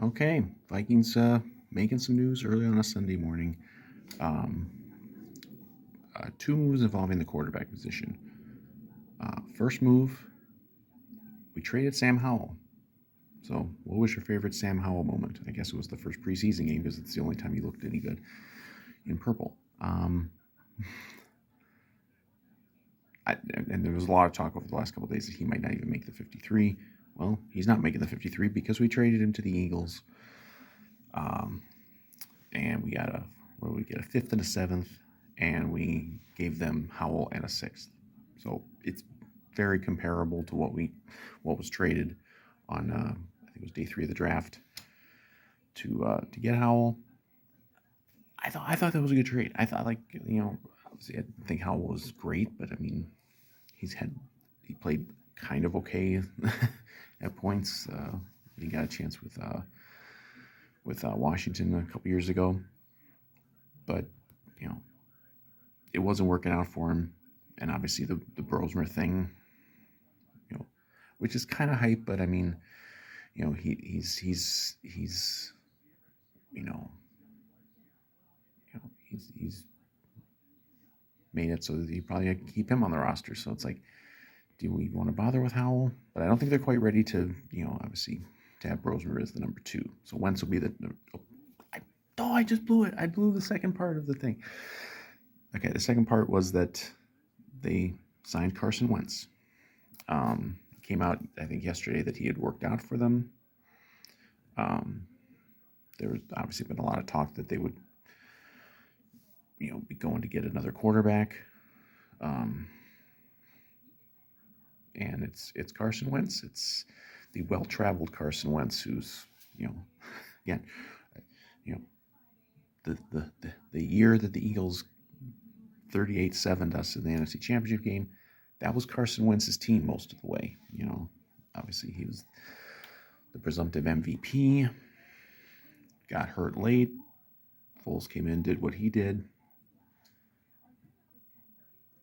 Okay, Vikings making some news early on a Sunday morning. Um, Two moves involving the quarterback position. First move, we traded Sam Howell. So, what was your favorite Sam Howell moment? I guess it was the first preseason game because it's the only time he looked any good in purple. And there was a lot of talk over the last couple of days that he might not even make the 53. Well, he's not making the 53 because we traded him to the Eagles. And we got what did we get? A fifth and a seventh, and we gave them Howell and a sixth. So it's very comparable to what was traded on I think it was day 3 of the draft to get Howell. I thought that was a good trade. I thought obviously I didn't think Howell was great, but I mean he played kind of okay at points. He got a chance with Washington a couple years ago, but you know it wasn't working out for him. And obviously the Brosmer thing, you know, which is kind of hype, but I mean, he's you know he's made it so that you probably keep him on the roster. So it's like, do we want to bother with Howell? But I don't think they're quite ready to, obviously to have Brosmer as the number 2. So Wentz will be I just blew it. I blew the second part of the thing. Okay, the second part was that they signed Carson Wentz. Came out, I think, yesterday that he had worked out for them. There was obviously been a lot of talk that they would, be going to get another quarterback. And it's Carson Wentz. It's the well-traveled Carson Wentz, who's, again, you know, the year that the Eagles 38-7'd us in the NFC Championship game, that was Carson Wentz's team most of the way. Obviously he was the presumptive MVP, got hurt late. Foles came in, did what he did.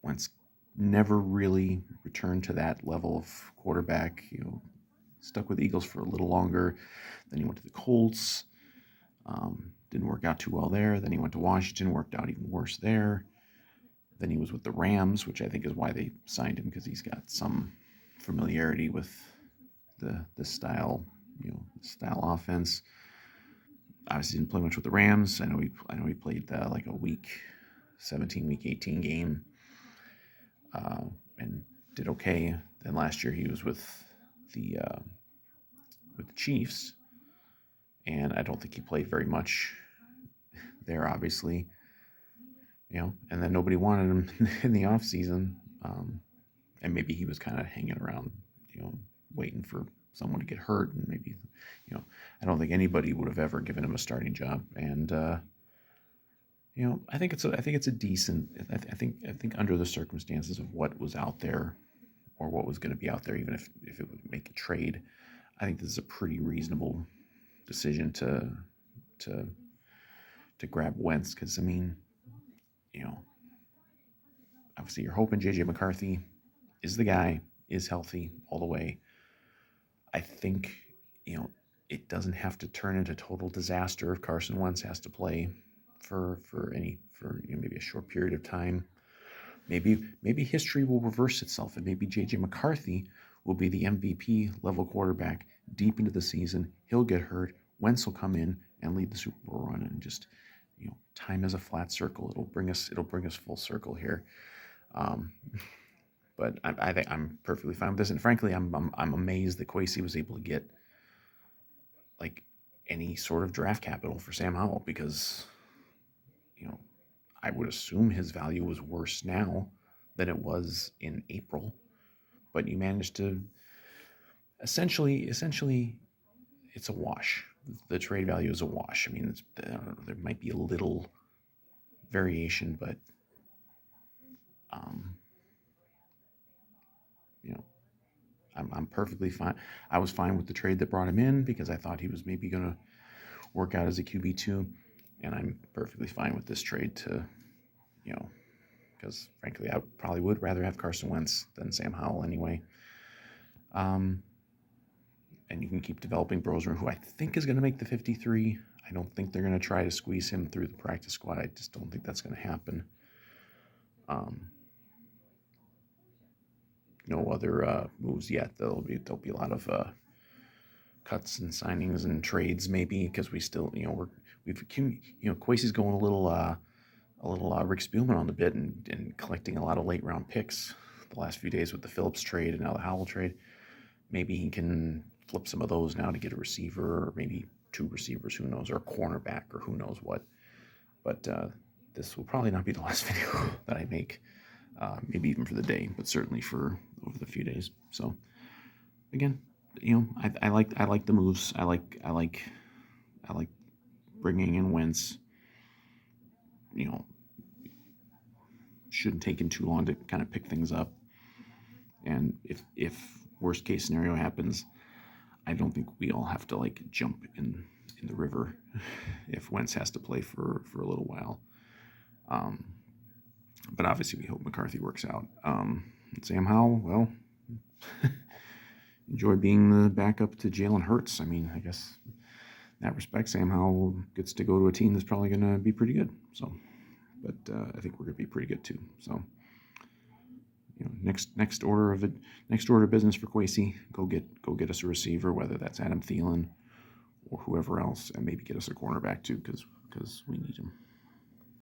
Wentz never really returned to that level of quarterback. Stuck with the Eagles for a little longer. Then he went to the Colts. Didn't work out too well there. Then he went to Washington, worked out even worse there. Then he was with the Rams, which I think is why they signed him, because he's got some familiarity with the style, style offense. Obviously didn't play much with the Rams. I know he played like a week 17, week 18 game, and did okay. Then last year he was with the Chiefs, and I don't think he played very much there, obviously. And then nobody wanted him in the off season, and maybe he was kind of hanging around, waiting for someone to get hurt, and maybe, I don't think anybody would have ever given him a starting job, and I think it's a decent. I think under the circumstances of what was out there, or what was going to be out there, even if it would make a trade, I think this is a pretty reasonable decision to grab Wentz, because I mean, obviously you're hoping JJ McCarthy is the guy, is healthy all the way. I think it doesn't have to turn into total disaster if Carson Wentz has to play for maybe a short period of time. Maybe history will reverse itself, and maybe JJ McCarthy will be the MVP level quarterback deep into the season. He'll get hurt. Wentz will come in and lead the Super Bowl run, and just time is a flat circle. It'll bring us full circle here. But I think I'm perfectly fine with this, and frankly, I'm amazed that Kwesi was able to get like any sort of draft capital for Sam Howell, because I would assume his value was worse now than it was in April. But you managed to essentially it's a wash. The trade value is a wash. I mean, I don't know, there might be a little variation, but I'm perfectly fine. I was fine with the trade that brought him in, because I thought he was maybe going to work out as a QB2, and I'm perfectly fine with this trade to, because frankly, I probably would rather have Carson Wentz than Sam Howell anyway. And and you can keep developing Brosner, who I think is going to make the 53. I don't think they're going to try to squeeze him through the practice squad. I just don't think that's going to happen. No other moves yet. There'll be a lot of cuts and signings and trades maybe, because we still, Kwesi's going a little Rick Spielman on the bit and collecting a lot of late round picks the last few days with the Phillips trade and now the Howell trade. Maybe he can flip some of those now to get a receiver, or maybe 2 receivers, who knows, or a cornerback, or who knows what. But this will probably not be the last video that I make, maybe even for the day, but certainly for over the few days. So again, I like the moves. I like bringing in Wentz. Shouldn't take him too long to kind of pick things up. And if worst case scenario happens, I don't think we all have to jump in the river if Wentz has to play for a little while. But obviously we hope McCarthy works out. Sam Howell, well, enjoy being the backup to Jalen Hurts. I mean, I guess in that respect, Sam Howell gets to go to a team that's probably going to be pretty good. So, but I think we're going to be pretty good too. So, next order of business for Kwesi, go get us a receiver, whether that's Adam Thielen or whoever else, and maybe get us a cornerback too, because we need him.